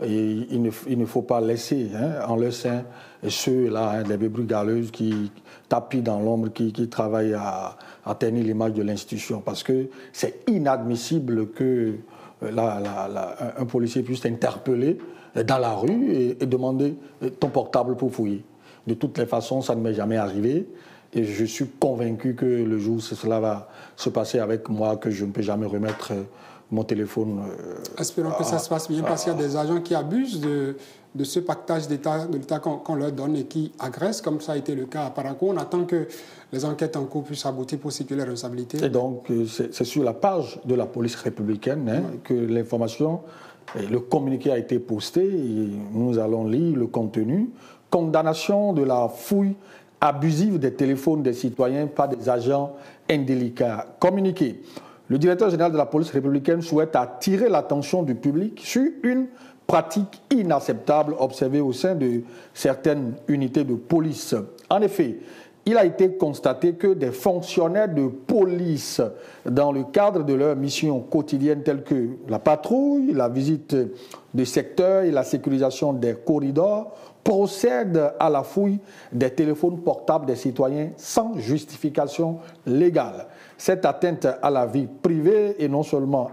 Et il ne faut pas laisser en leur sein ceux-là, des bébés galeuses qui tapis dans l'ombre, qui travaillent à ternir l'image de l'institution. Parce que c'est inadmissible que un policier puisse interpeller dans la rue et demander ton portable pour fouiller. De toutes les façons, ça ne m'est jamais arrivé. Et je suis convaincu que le jour où cela va se passer avec moi, que je ne peux jamais remettre mon téléphone. Espérons que ça se passe bien, parce qu'il y a des agents qui abusent de ce pactage de l'État qu'on leur donne et qui agressent, comme ça a été le cas à Parakou. On attend que les enquêtes en cours puissent aboutir pour situer les responsabilités. Et donc, c'est sur la page de la police républicaine que l'information, le communiqué a été posté. Et nous allons lire le contenu. Condamnation de la fouille abusive des téléphones des citoyens par des agents indélicats. Communiqué. Le directeur général de la police républicaine souhaite attirer l'attention du public sur une pratique inacceptable observée au sein de certaines unités de police. En effet, il a été constaté que des fonctionnaires de police, dans le cadre de leurs missions quotidiennes telles que la patrouille, la visite des secteurs et la sécurisation des corridors, procèdent à la fouille des téléphones portables des citoyens sans justification légale. Cette atteinte à la vie privée est non seulement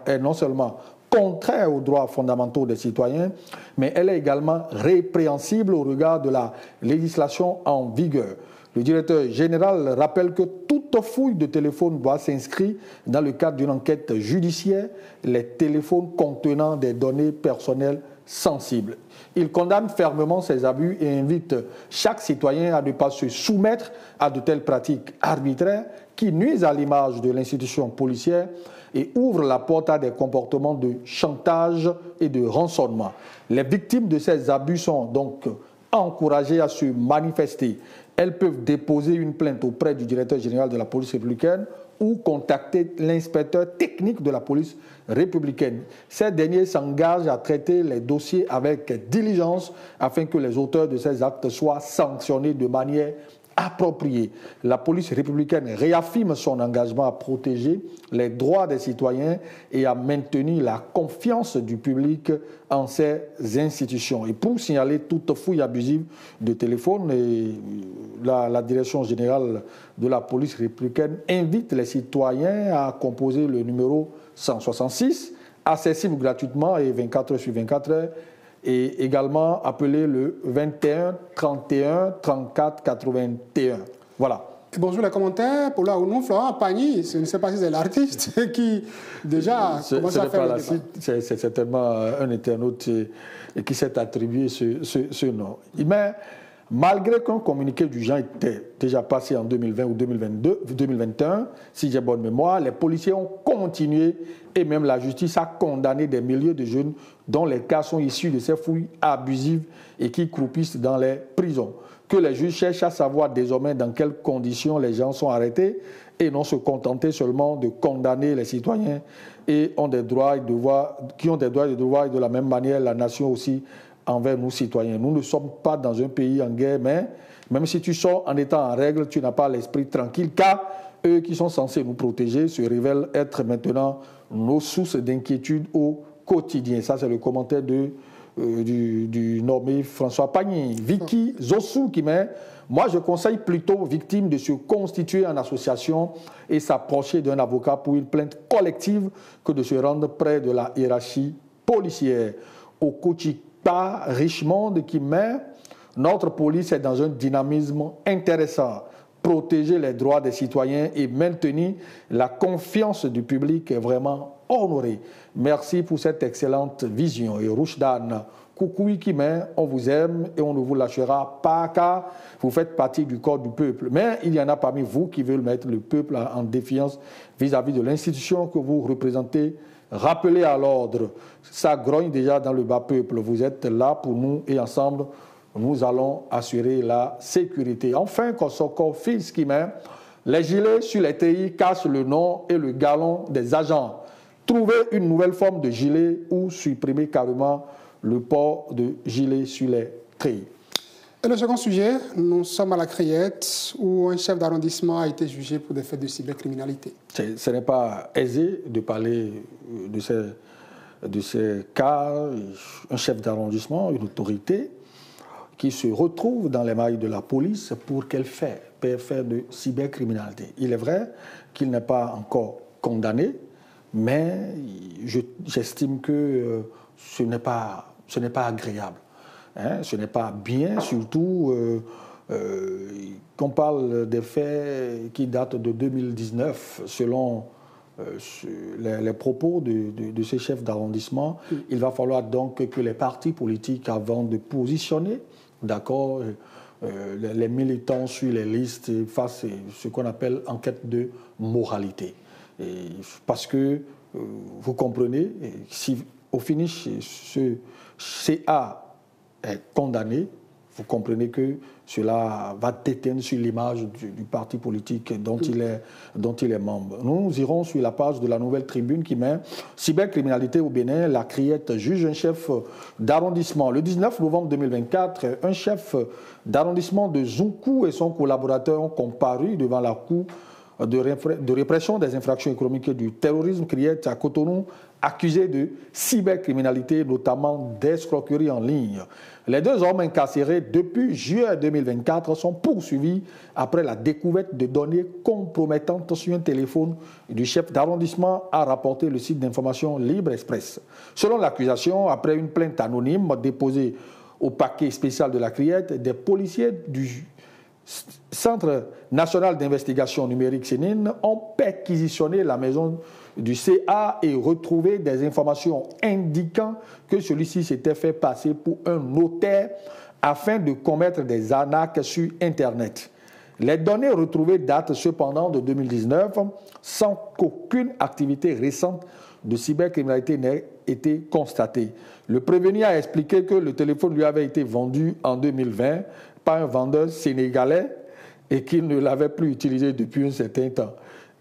contraire aux droits fondamentaux des citoyens, mais elle est également répréhensible au regard de la législation en vigueur. Le directeur général rappelle que toute fouille de téléphone doit s'inscrire dans le cadre d'une enquête judiciaire, les téléphones contenant des données personnelles sensibles. Il condamne fermement ces abus et invite chaque citoyen à ne pas se soumettre à de telles pratiques arbitraires qui nuisent à l'image de l'institution policière et ouvrent la porte à des comportements de chantage et de rançonnement. Les victimes de ces abus sont donc encouragées à se manifester. Elles peuvent déposer une plainte auprès du directeur général de la police républicaine ou contacter l'inspecteur technique de la police républicaine. Ces derniers s'engagent à traiter les dossiers avec diligence afin que les auteurs de ces actes soient sanctionnés de manière appropriée. La police républicaine réaffirme son engagement à protéger les droits des citoyens et à maintenir la confiance du public en ces institutions. Et pour signaler toute fouille abusive de téléphone, la direction générale de la police républicaine invite les citoyens à composer le numéro 166, accessible gratuitement et 24 heures sur 24 heures, et également appeler le 21 31 34 81. Voilà. Et bonjour les commentaires pour là où nous, Florent Pagny, je ne sais pas si c'est l'artiste qui déjà commence à faire le débat. C'est certainement un internaute qui s'est attribué ce nom. Mais malgré qu'un communiqué du genre était déjà passé en 2020 ou 2021, si j'ai bonne mémoire, les policiers ont continué et même la justice a condamné des milliers de jeunes dont les cas sont issus de ces fouilles abusives et qui croupissent dans les prisons. Que les juges cherchent à savoir désormais dans quelles conditions les gens sont arrêtés et non se contenter seulement de condamner les citoyens et ont des droits et devoirs, qui ont des droits et devoirs, et de la même manière la nation aussi envers nous citoyens. Nous ne sommes pas dans un pays en guerre, mais même si tu sors en étant en règle, tu n'as pas l'esprit tranquille, car eux qui sont censés nous protéger se révèlent être maintenant nos sources d'inquiétude au quotidien. Ça, c'est le commentaire du nommé François Pagny. Vicky Zossou qui met: moi je conseille plutôt aux victimes de se constituer en association et s'approcher d'un avocat pour une plainte collective que de se rendre près de la hiérarchie policière. Au Kochika Richmond qui met: notre police est dans un dynamisme intéressant. Protéger les droits des citoyens et maintenir la confiance du public est vraiment honoré. Merci pour cette excellente vision. Et Roujdan Koukoui qui met: on vous aime et on ne vous lâchera pas car vous faites partie du corps du peuple. Mais il y en a parmi vous qui veulent mettre le peuple en défiance vis-à-vis de l'institution que vous représentez. Rappelez à l'ordre. Ça grogne déjà dans le bas peuple. Vous êtes là pour nous et ensemble, nous allons assurer la sécurité. Enfin, Kosoko Fils qui met: les gilets sur les TI cachent le nom et le galon des agents. Trouvez une nouvelle forme de gilet ou supprimez carrément le port de gilet sur les TI. Et le second sujet, nous sommes à la Crayette où un chef d'arrondissement a été jugé pour des faits de cybercriminalité. Ce n'est pas aisé de parler de ces cas. Un chef d'arrondissement, une autorité qui se retrouve dans les mailles de la police pour qu'elle fasse de cybercriminalité. Il est vrai qu'il n'est pas encore condamné, mais j'estime que ce n'est pas agréable. Ce n'est pas bien, surtout qu'on parle des faits qui datent de 2019, selon les propos de ces chefs d'arrondissement. Il va falloir donc que les partis politiques, avant de positionner, d'accord, les militants sur les listes fassent ce qu'on appelle enquête de moralité. Parce que, vous comprenez, si au finish ce CA est condamné, vous comprenez que cela va déteindre sur l'image du parti politique dont il est membre. Nous irons sur la page de la Nouvelle Tribune qui met: cybercriminalité au Bénin, la Criette juge un chef d'arrondissement. Le 19 novembre 2024, un chef d'arrondissement de Zoukou et son collaborateur ont comparu devant la Cour de répression des infractions économiques et du terrorisme Criette à Cotonou, accusés de cybercriminalité, notamment d'escroquerie en ligne. Les deux hommes incarcérés depuis juillet 2024 sont poursuivis après la découverte de données compromettantes sur un téléphone du chef d'arrondissement, a rapporté le site d'information Libre Express. Selon l'accusation, après une plainte anonyme déposée au parquet spécial de la Criette, des policiers du Centre national d'investigation numérique CNIN ont perquisitionné la maison du CA et retrouvé des informations indiquant que celui-ci s'était fait passer pour un notaire afin de commettre des arnaques sur Internet. Les données retrouvées datent cependant de 2019 sans qu'aucune activité récente de cybercriminalité n'ait été constatée. Le prévenu a expliqué que le téléphone lui avait été vendu en 2020 par un vendeur sénégalais et qu'il ne l'avait plus utilisé depuis un certain temps.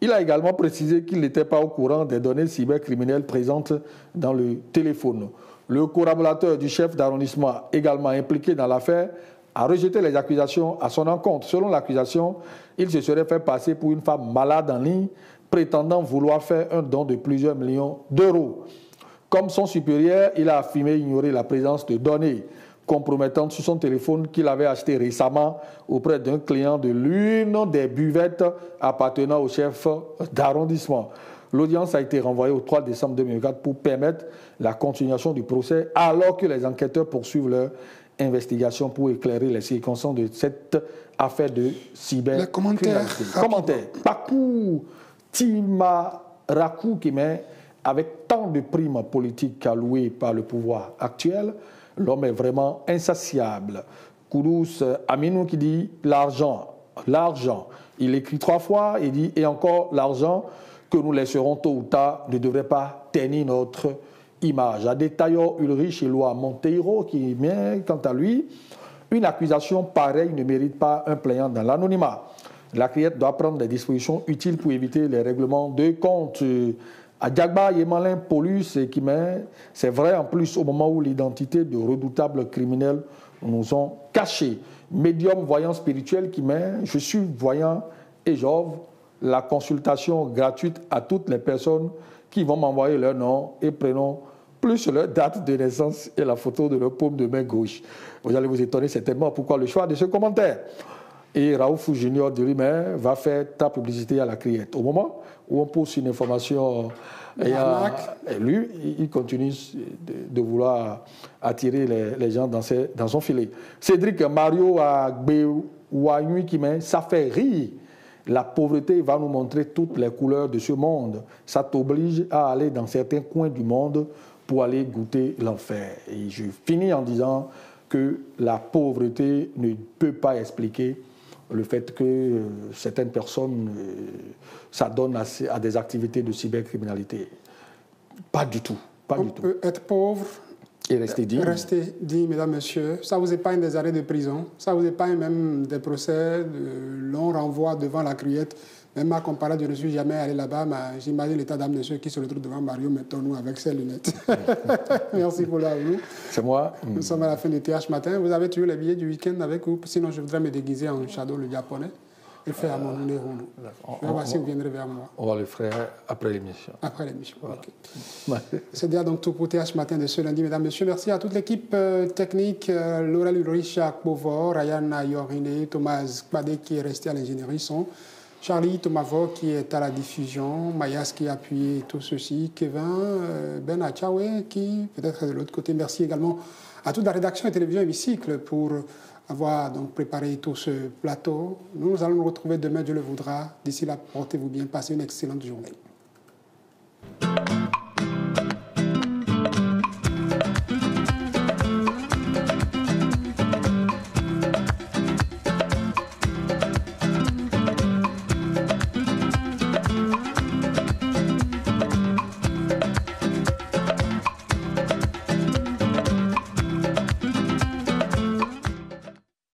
Il a également précisé qu'il n'était pas au courant des données cybercriminelles présentes dans le téléphone. Le collaborateur du chef d'arrondissement, également impliqué dans l'affaire, a rejeté les accusations à son encontre. Selon l'accusation, il se serait fait passer pour une femme malade en ligne, prétendant vouloir faire un don de plusieurs millions d'euros. Comme son supérieur, il a affirmé ignorer la présence de données compromettantes sur son téléphone qu'il avait acheté récemment auprès d'un client de l'une des buvettes appartenant au chef d'arrondissement. L'audience a été renvoyée au 3 décembre 2024 pour permettre la continuation du procès alors que les enquêteurs poursuivent leur investigation pour éclairer les circonstances de cette affaire de cybercriminalité. Commentaire. Pakou Timarakou qui met avec tant de primes politiques allouées par le pouvoir actuel, l'homme est vraiment insatiable. Kourous Aminou qui dit l'argent, l'argent. Il écrit 3 fois, il dit et encore l'argent que nous laisserons tôt ou tard ne devrait pas ternir notre image. Adetayo Ulrich Eloi Monteiro qui met quant à lui une accusation pareille ne mérite pas un plaignant dans l'anonymat. La criette doit prendre des dispositions utiles pour éviter les règlements de compte. Adjagba Yemalin Paulus qui met, c'est vrai en plus au moment où l'identité de redoutables criminels nous ont cachés. Médium voyant spirituel qui met, je suis voyant et j'offre la consultation gratuite à toutes les personnes qui vont m'envoyer leur nom et prénom, plus leur date de naissance et la photo de leur paume de main gauche. Vous allez vous étonner certainement pourquoi le choix de ce commentaire. Et Raouf Junior de lui-même va faire ta publicité à la criette. Au moment où on pose une information, lui, il continue de vouloir attirer les gens dans son filet. Cédric Mario Agbewanyui qui met, ça fait rire. La pauvreté va nous montrer toutes les couleurs de ce monde. Ça t'oblige à aller dans certains coins du monde pour aller goûter l'enfer. Et je finis en disant que la pauvreté ne peut pas expliquer le fait que certaines personnes s'adonnent à des activités de cybercriminalité. Pas du tout. On peut être pauvre et rester digne. Rester digne, mesdames, messieurs. Ça vous épargne des arrêts de prison. Ça vous épargne même des procès, de longs renvois devant la criette. Même à comparer, je ne suis jamais allé là-bas, mais j'imagine l'état d'âme de ceux qui se retrouvent devant Mario, mettons-nous avec ses lunettes. Merci pour nous. C'est moi. Nous sommes à la fin du TH Matin. Vous avez toujours les billets du week-end avec vous? Sinon, je voudrais me déguiser en Shadow, le japonais, et faire mon nez rond. Je vais voir si vous viendrez vers moi. On va le faire après l'émission. Après l'émission, voilà. Okay. C'est déjà donc tout pour TH Matin de ce lundi, mesdames, messieurs. Merci à toute l'équipe technique, Laurel Ulrich, Bovo, Ryan Yorine, Thomas Kbade qui est resté à l'ingénierie son. Charlie Tomavo qui est à la diffusion, Mayas qui a appuyé tout ceci, Kevin, Ben Achawe qui peut-être est de l'autre côté. Merci également à toute la rédaction et télévision Hémicycle pour avoir donc préparé tout ce plateau. Nous allons nous retrouver demain, Dieu le voudra. D'ici là, portez-vous bien, passez une excellente journée.